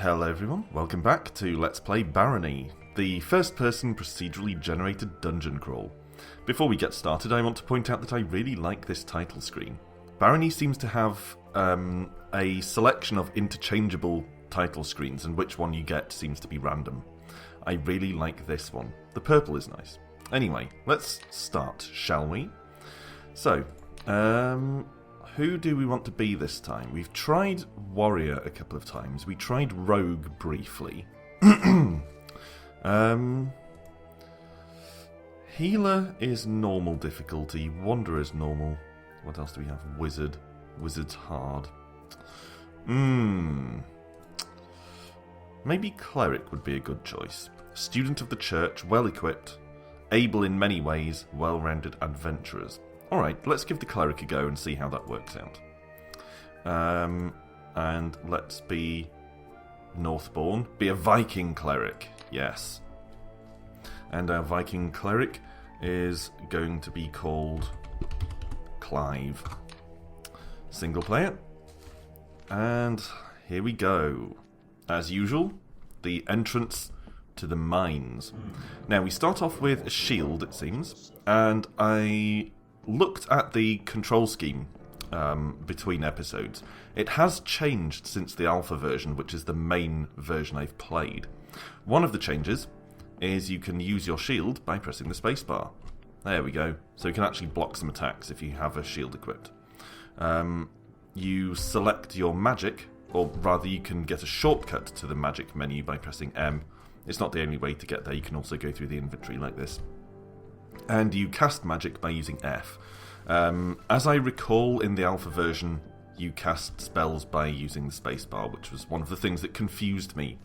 Hello everyone, welcome back to Let's Play Barony, the first-person procedurally generated dungeon crawl. Before we get started, I want to point out that I really like this title screen. Barony seems to have a selection of interchangeable title screens, and which one you get seems to be random. I really like this one. The purple is nice. Anyway, let's start, shall we? So, who do we want to be this time? We've tried Warrior a couple of times. We tried Rogue briefly. Healer is normal difficulty. Wanderer is normal. What else do we have? Wizard. Wizard's hard. Maybe Cleric would be a good choice. Student of the Church, well-equipped, able in many ways, well-rounded adventurers. Alright, let's give the Cleric a go and see how that works out. And let's be Northborn. Be a Viking Cleric, yes. And our Viking Cleric is going to be called Clive. Single player. And here we go. As usual, the entrance to the mines. Now, we start off with a shield, it seems, and I looked at the control scheme between episodes. It has changed since the alpha version, which is the main version I've played. One of the changes is you can use your shield by pressing the spacebar. There we go. So you can actually block some attacks if you have a shield equipped. You select your magic, or rather you can get a shortcut to the magic menu by pressing M. It's not the only way to get there. You can also go through the inventory like this. And you cast magic by using F. As I recall, in the alpha version, you cast spells by using the spacebar, which was one of the things that confused me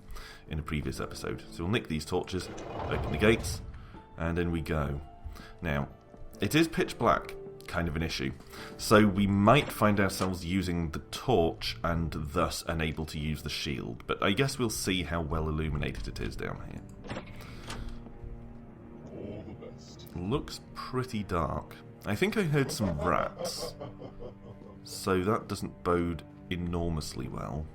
in a previous episode. So we'll nick these torches, open the gates, and in we go. Now, it is pitch black, kind of an issue, so we might find ourselves using the torch and thus unable to use the shield, but I guess we'll see how well illuminated it is down here. Looks pretty dark. I think I heard some rats, so that doesn't bode enormously well.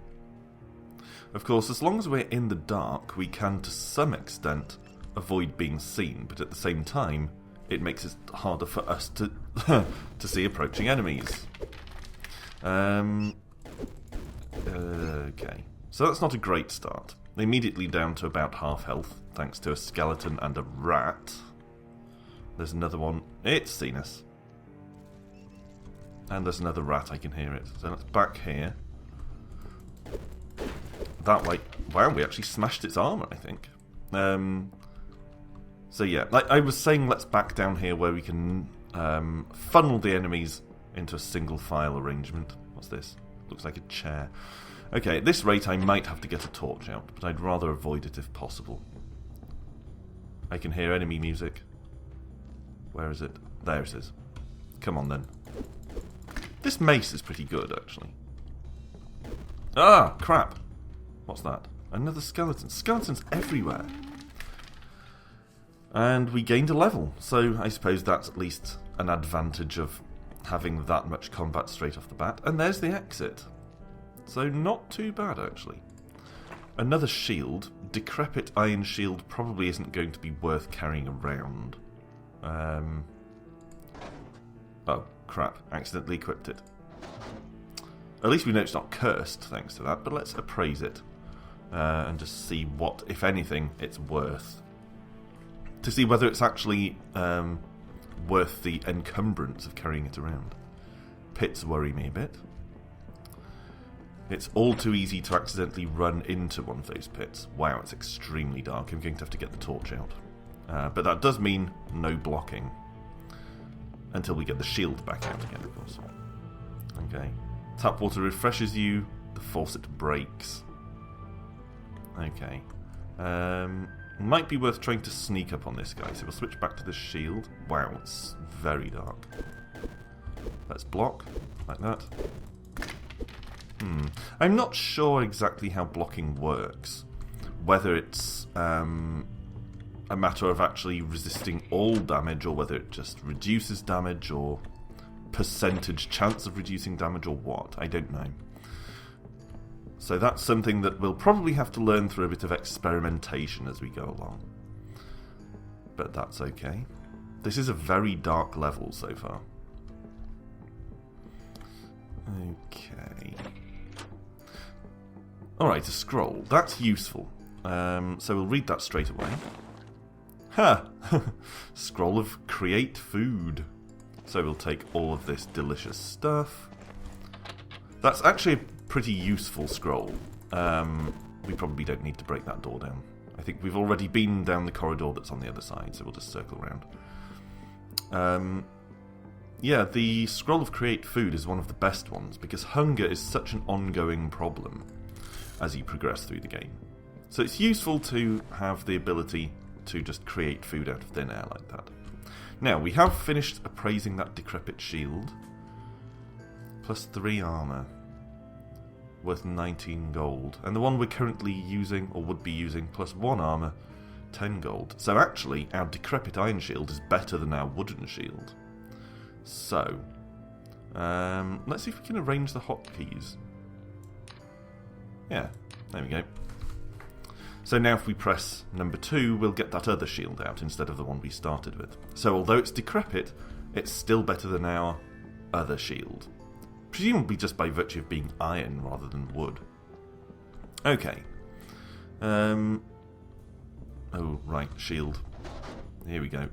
Of course, as long as we're in the dark, we can to some extent avoid being seen, but at the same time, it makes it harder for us to to see approaching enemies. Okay, so that's not a great start. Immediately down to about half health, thanks to a skeleton and a rat. There's another one. It's seen us. And there's another rat, I can hear it. So let's back here. That way. Wow, we actually smashed its armor, I think. So yeah, like I was saying, let's back down here where we can funnel the enemies into a single file arrangement. What's this? Looks like a chair. Okay, at this rate I might have to get a torch out, but I'd rather avoid it if possible. I can hear enemy music. Where is it? There it is. Come on then. This mace is pretty good, actually. Ah, crap. What's that? Another skeleton. Skeletons everywhere. And we gained a level, so I suppose that's at least an advantage of having that much combat straight off the bat. And there's the exit. So not too bad, actually. Another shield. Decrepit iron shield probably isn't going to be worth carrying around. Oh, crap. Accidentally equipped it. At least we know it's not cursed, thanks to that, but let's appraise it. And just see what, if anything, it's worth. To see whether it's actually worth the encumbrance of carrying it around. Pits worry me a bit. It's all too easy to accidentally run into one of those pits. Wow, it's extremely dark. I'm going to have to get the torch out. But that does mean no blocking. Until we get the shield back out again, of course. Okay. Tap water refreshes you. The faucet breaks. Okay. Might be worth trying to sneak up on this guy. So we'll switch back to the shield. Wow, it's very dark. Let's block. Like that. I'm not sure exactly how blocking works. Whether it's a matter of actually resisting all damage, or whether it just reduces damage, or percentage chance of reducing damage, or what. I don't know. So that's something that we'll probably have to learn through a bit of experimentation as we go along. But that's okay. This is a very dark level so far. Okay. Alright, a scroll. That's useful. So we'll read that straight away. Ha! Scroll of create food. So we'll take all of this delicious stuff. That's actually a pretty useful scroll. We probably don't need to break that door down. I think we've already been down the corridor that's on the other side, so we'll just circle around. Yeah, the scroll of create food is one of the best ones, because hunger is such an ongoing problem as you progress through the game. So it's useful to have the ability to just create food out of thin air like that. Now, we have finished appraising that decrepit shield. Plus 3 armour. Worth 19 gold. And the one we're currently using, or would be using, plus 1 armour, 10 gold. So actually, our decrepit iron shield is better than our wooden shield. So, let's see if we can arrange the hotkeys. Yeah, there we go. So now if we press number 2, we'll get that other shield out instead of the one we started with. So although it's decrepit, it's still better than our other shield. Presumably just by virtue of being iron rather than wood. Okay. Oh, right, shield. Here we go.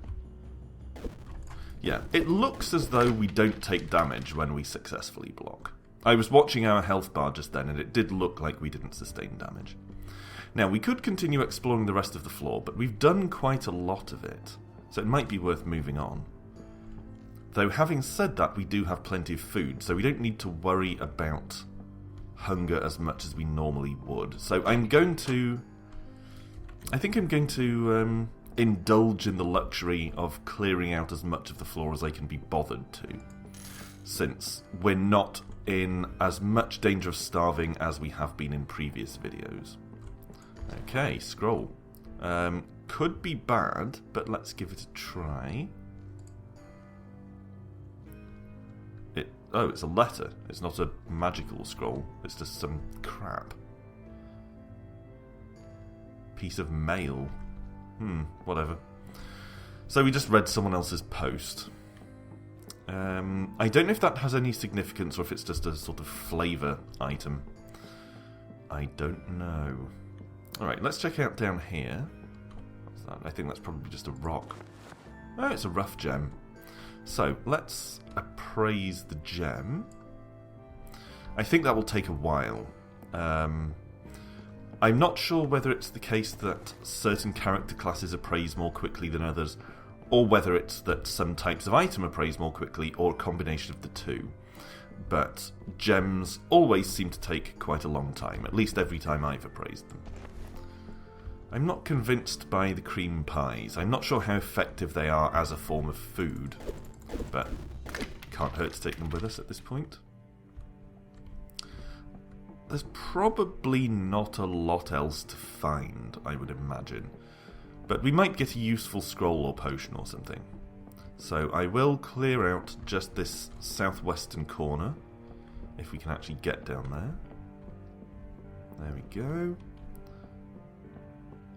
Yeah, it looks as though we don't take damage when we successfully block. I was watching our health bar just then, and it did look like we didn't sustain damage. Now, we could continue exploring the rest of the floor, but we've done quite a lot of it, so it might be worth moving on. Though, having said that, we do have plenty of food, so we don't need to worry about hunger as much as we normally would. So I think I'm going to indulge in the luxury of clearing out as much of the floor as I can be bothered to, since we're not in as much danger of starving as we have been in previous videos. Okay, scroll. Could be bad, but let's give it a try. Oh, it's a letter. It's not a magical scroll. It's just some crap. Piece of mail. Whatever. So we just read someone else's post. I don't know if that has any significance or if it's just a sort of flavour item. I don't know. Alright, let's check out down here. What's that? I think that's probably just a rock. Oh, it's a rough gem. So, let's appraise the gem. I think that will take a while. I'm not sure whether it's the case that certain character classes appraise more quickly than others, or whether it's that some types of item appraise more quickly, or a combination of the two. But gems always seem to take quite a long time, at least every time I've appraised them. I'm not convinced by the cream pies. I'm not sure how effective they are as a form of food, but can't hurt to take them with us at this point. There's probably not a lot else to find, I would imagine. But we might get a useful scroll or potion or something. So I will clear out just this southwestern corner, if we can actually get down there. There we go.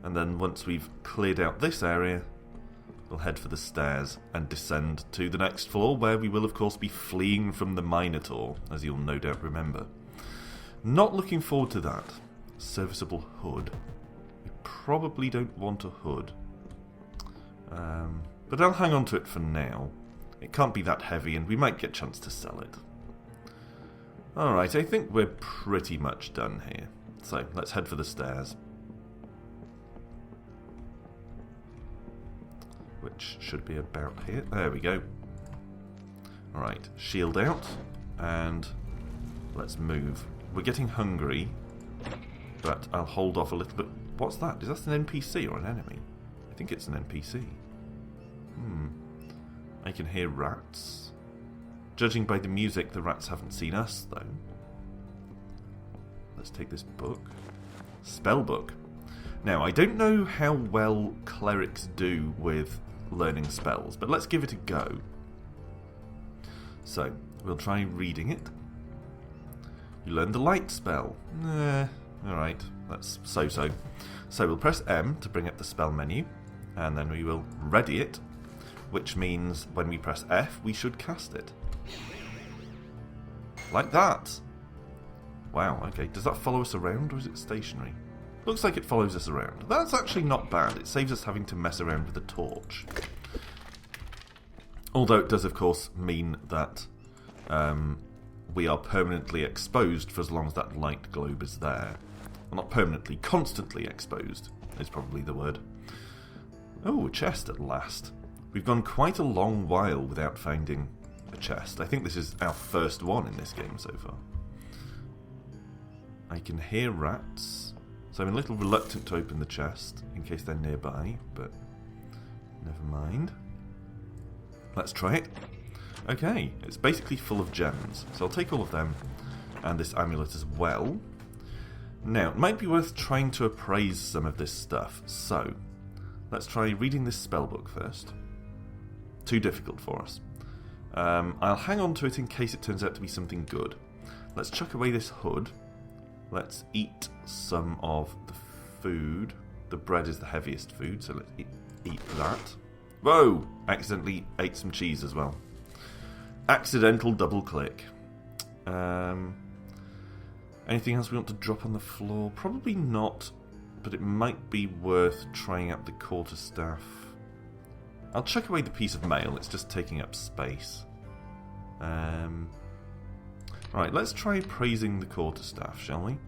And then once we've cleared out this area, we'll head for the stairs and descend to the next floor, where we will of course be fleeing from the Minotaur, as you'll no doubt remember. Not looking forward to that. Serviceable hood. We probably don't want a hood. But I'll hang on to it for now. It can't be that heavy and we might get a chance to sell it. Alright, I think we're pretty much done here. So, let's head for the stairs. Which should be about here. There we go. Alright, shield out. And let's move. We're getting hungry, but I'll hold off a little bit. What's that? Is that an NPC or an enemy? I think it's an NPC. I can hear rats. Judging by the music, the rats haven't seen us, though. Let's take this book. Spellbook. Now, I don't know how well clerics do with learning spells, but let's give it a go. So, we'll try reading it. You learned the light spell. Alright, that's so-so. So we'll press M to bring up the spell menu, and then we will ready it, which means when we press F, we should cast it. Like that! Wow, okay. Does that follow us around, or is it stationary? Looks like it follows us around. That's actually not bad. It saves us having to mess around with the torch. Although it does, of course, mean that we are permanently exposed for as long as that light globe is there. Well, not permanently, constantly exposed is probably the word. Oh, a chest at last. We've gone quite a long while without finding a chest. I think this is our first one in this game so far. I can hear rats, so I'm a little reluctant to open the chest in case they're nearby, but never mind. Let's try it. Okay, it's basically full of gems, so I'll take all of them and this amulet as well. Now, it might be worth trying to appraise some of this stuff, so let's try reading this spellbook first. Too difficult for us. I'll hang on to it in case it turns out to be something good. Let's chuck away this hood. Let's eat some of the food. The bread is the heaviest food, so let's eat that. Whoa! Accidentally ate some cheese as well. Accidental double click. Anything else we want to drop on the floor? Probably not, but it might be worth trying out the quarterstaff. I'll chuck away the piece of mail, it's just taking up space. Right, let's try appraising the quarterstaff, shall we?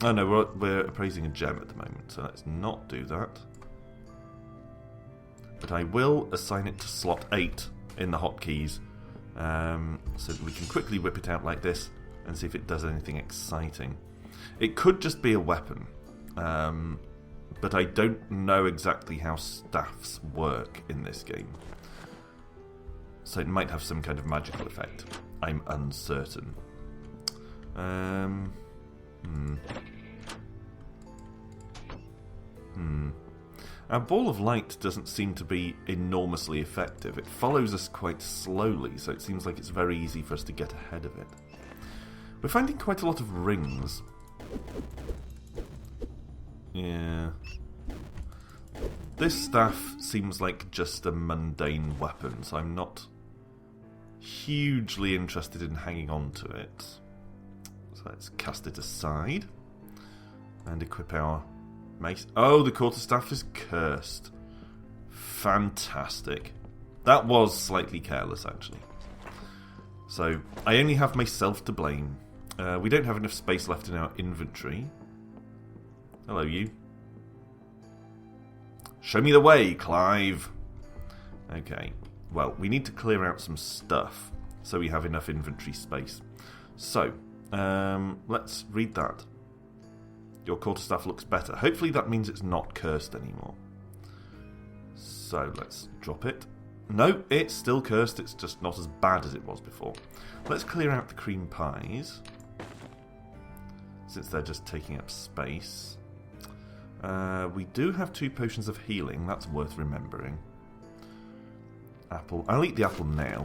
Oh no, we're appraising a gem at the moment, so let's not do that. But I will assign it to slot 8 in the hotkeys, so that we can quickly whip it out like this and see if it does anything exciting. It could just be a weapon, but I don't know exactly how staffs work in this game. So it might have some kind of magical effect. I'm uncertain. Our ball of light doesn't seem to be enormously effective. It follows us quite slowly, so it seems like it's very easy for us to get ahead of it. We're finding quite a lot of rings. Yeah. This staff seems like just a mundane weapon, so I'm not hugely interested in hanging on to it. So let's cast it aside and equip our mace. Oh, the quarterstaff is cursed. Fantastic. That was slightly careless, actually. So I only have myself to blame. We don't have enough space left in our inventory. Hello, you. Show me the way, Clive. Okay. Well, we need to clear out some stuff so we have enough inventory space. So, let's read that. Your quarterstaff looks better. Hopefully that means it's not cursed anymore. So, let's drop it. No, it's still cursed. It's just not as bad as it was before. Let's clear out the cream pies, since they're just taking up space. We do have 2 potions of healing. That's worth remembering. Apple. I'll eat the apple now.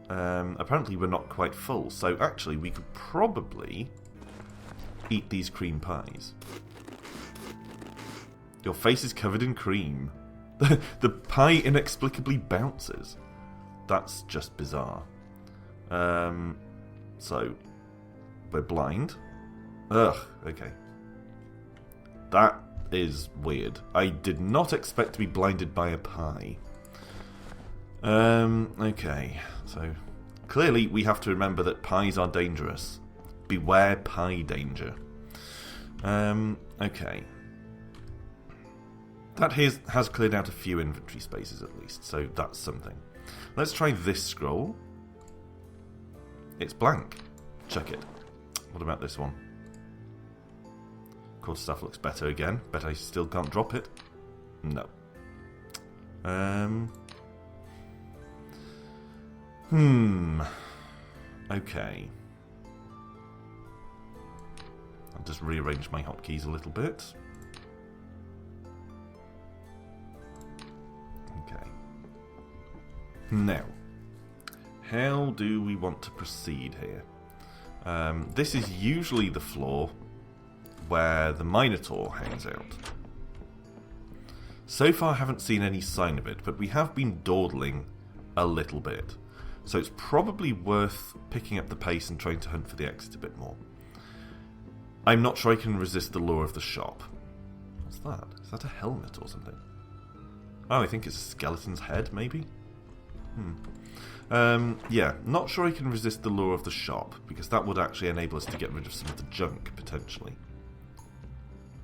Apparently we're not quite full, so actually we could probably eat these cream pies. Your face is covered in cream. The pie inexplicably bounces. That's just bizarre. So, we're blind. Ugh, okay. That is weird. I did not expect to be blinded by a pie. Okay, so clearly we have to remember that pies are dangerous. Beware pie danger. Okay. That has cleared out a few inventory spaces at least, so that's something. Let's try this scroll. It's blank. Check it. What about this one? Quarterstaff looks better again. Bet I still can't drop it. No. Okay. I'll just rearrange my hotkeys a little bit. Okay. Now, how do we want to proceed here? This is usually the floor where the Minotaur hangs out. So far I haven't seen any sign of it, but we have been dawdling a little bit. So it's probably worth picking up the pace and trying to hunt for the exit a bit more. I'm not sure I can resist the lure of the shop. What's that? Is that a helmet or something? Oh, I think it's a skeleton's head, maybe? Yeah, not sure I can resist the lure of the shop, because that would actually enable us to get rid of some of the junk, potentially.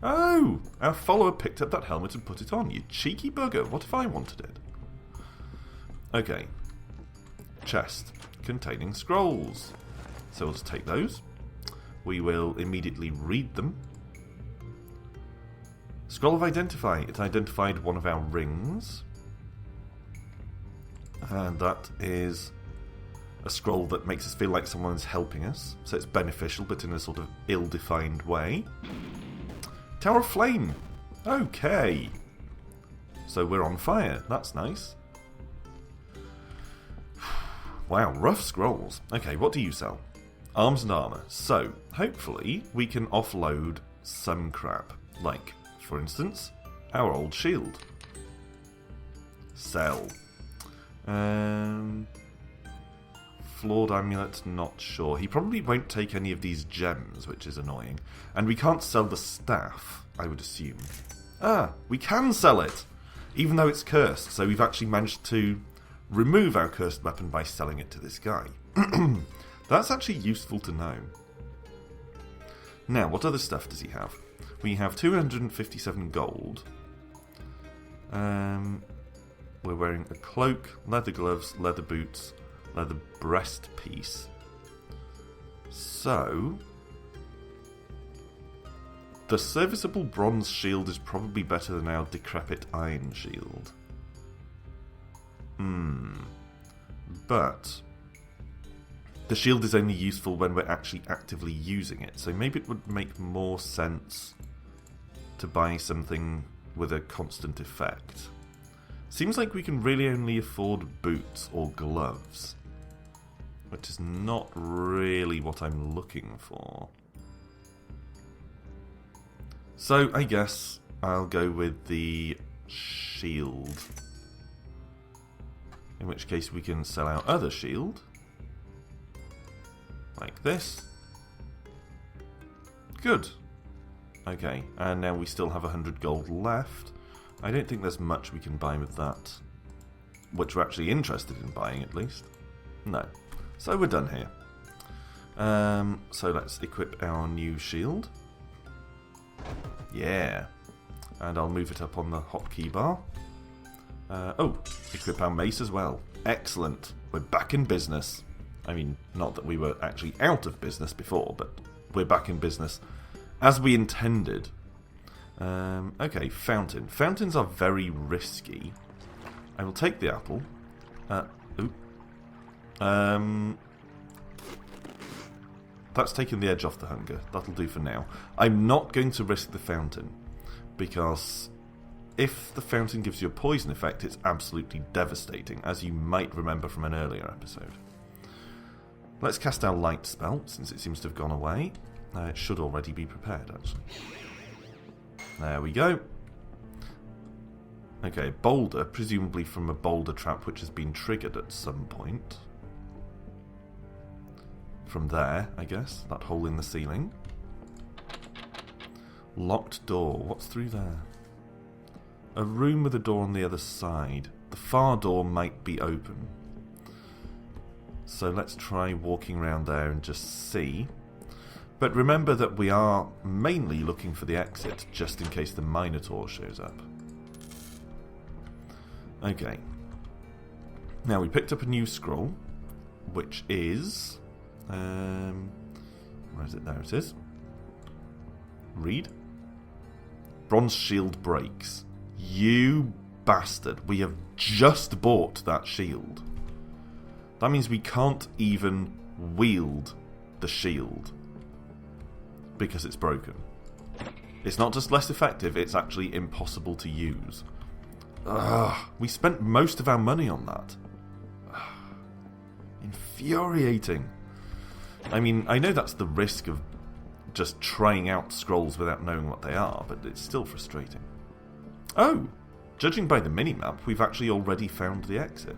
Oh! Our follower picked up that helmet and put it on. You cheeky bugger. What if I wanted it? Okay. Chest. Containing scrolls. So we'll just take those. We will immediately read them. Scroll of Identify. It identified one of our rings. And that is a scroll that makes us feel like someone's helping us. So it's beneficial, but in a sort of ill-defined way. Tower of Flame. Okay. So we're on fire. That's nice. Wow, rough scrolls. Okay, what do you sell? Arms and armour. So, hopefully, we can offload some crap. Like, for instance, our old shield. Sell. Flawed amulet, not sure. He probably won't take any of these gems, which is annoying. And we can't sell the staff, I would assume. Ah, we can sell it! Even though it's cursed, so we've actually managed to remove our cursed weapon by selling it to this guy. That's actually useful to know. Now, what other stuff does he have? We have 257 gold. We're wearing a cloak, leather gloves, leather boots, leather breast piece. So, the serviceable bronze shield is probably better than our decrepit iron shield. But the shield is only useful when we're actually actively using it, so maybe it would make more sense to buy something with a constant effect. Seems like we can really only afford boots or gloves, which is not really what I'm looking for. So I guess I'll go with the shield. In which case we can sell our other shield. Like this. Good. Okay, and now we still have 100 gold left. I don't think there's much we can buy with that. Which we're actually interested in buying, at least. No. So we're done here. So let's equip our new shield. Yeah. And I'll move it up on the hotkey bar. Equip our mace as well. Excellent. We're back in business. I mean, not that we were actually out of business before, but we're back in business as we intended. Okay, fountain. Fountains are very risky. I will take the apple. That's taken the edge off the hunger. That'll do for now. I'm not going to risk the fountain, because if the fountain gives you a poison effect, it's absolutely devastating, as you might remember from an earlier episode. Let's cast our light spell, since it seems to have gone away. It should already be prepared, actually. There we go. Okay, boulder, presumably from a boulder trap which has been triggered at some point. From there, I guess, that hole in the ceiling. Locked door, what's through there? A room with a door on the other side. The far door might be open. So let's try walking around there and just see. But remember that we are mainly looking for the exit, just in case the Minotaur shows up. Okay. Now we picked up a new scroll, which is... where is it? There it is. Read. Bronze shield breaks. You bastard. We have just bought that shield. That means we can't even wield the shield because it's broken. It's not just less effective, it's actually impossible to use. Ugh, we spent most of our money on that. Ugh, infuriating. I mean, I know that's the risk of just trying out scrolls without knowing what they are, but it's still frustrating. Oh! Judging by the minimap, we've actually already found the exit.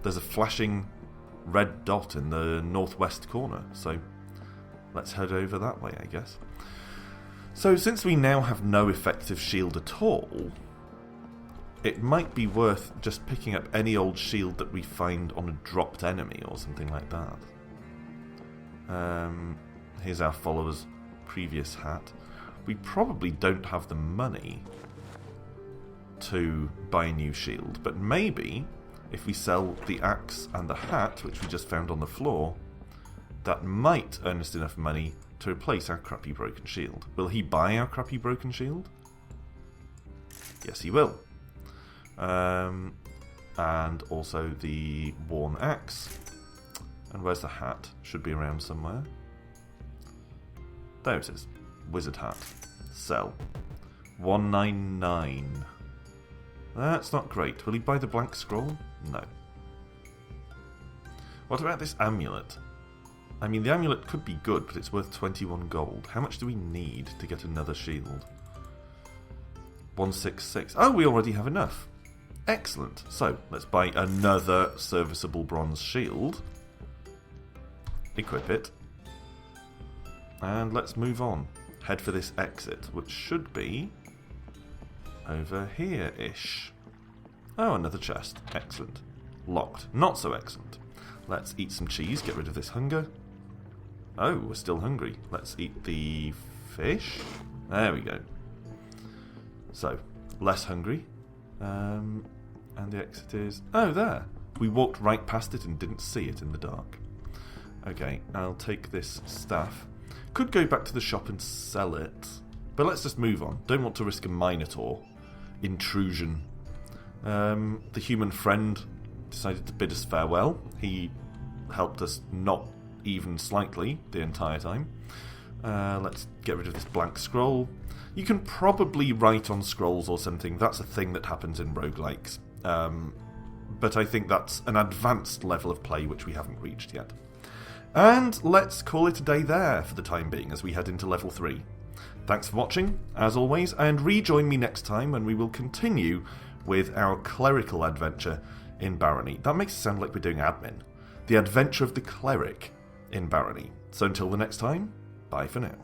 There's a flashing red dot in the northwest corner, so let's head over that way, I guess. So since we now have no effective shield at all, it might be worth just picking up any old shield that we find on a dropped enemy or something like that. Here's our follower's previous hat. We probably don't have the money to buy a new shield, but maybe if we sell the axe and the hat, which we just found on the floor, that might earn us enough money to replace our crappy broken shield. Will he buy our crappy broken shield? Yes, he will. And also the worn axe. And where's the hat? Should be around somewhere. There it is. Wizard hat. Sell. 199. That's not great. Will he buy the blank scroll? No. What about this amulet? I mean, the amulet could be good, but it's worth 21 gold. How much do we need to get another shield? 166. Oh, we already have enough. Excellent. So, let's buy another serviceable bronze shield. Equip it. And let's move on. Head for this exit, which should be over here-ish. Oh, another chest. Excellent. Locked. Not so excellent. Let's eat some cheese, get rid of this hunger. Oh, we're still hungry. Let's eat the fish. There we go. So, less hungry. And the exit is... Oh, there. We walked right past it and didn't see it in the dark. Okay, I'll take this staff. Could go back to the shop and sell it. But let's just move on. Don't want to risk a Minotaur intrusion. The human friend decided to bid us farewell. He helped us not even slightly the entire time. Let's get rid of this blank scroll. You can probably write on scrolls or something. That's a thing that happens in roguelikes. But I think that's an advanced level of play which we haven't reached yet. And let's call it a day there for the time being as we head into level 3. Thanks for watching, as always, and rejoin me next time when we will continue with our clerical adventure in Barony. That makes it sound like we're doing admin. The adventure of the cleric in Barony. So until the next time, bye for now.